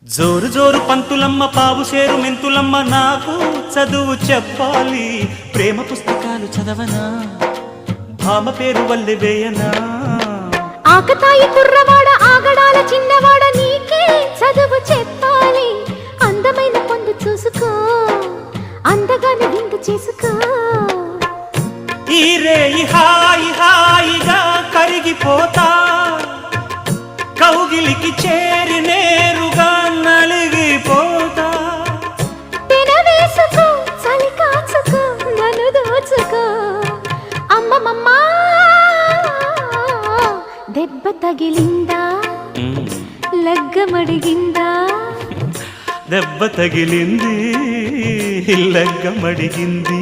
జోరు జోరు పంతులమ్మ పావు సేరు మెంతులమ్మ నాకు చదువు చెప్పాలి ప్రేమ పుస్తకాలు చదవనా భామ పేరు వల్లె వేయనా ఆకతాయి కుర్రవాడ ఆగడాల చిన్నవాడ నీకే చదువు చెప్పాలి అందమైన పొందు చూసుకో అందగాని విందు చేసుకో ఈ రేయి హాయి హాయిగా కరిగిపోతా కౌగిలికి చేరి నేరుగా నలిగిపోతా తెనవేసుకో చలి కాచుకో నన్ను దోచుకో అమ్మమ్మమ్మా దెబ్బ తగిలిందా లగ్గమడిగిందా దెబ్బ తగిలింది లగ్గమడిగింది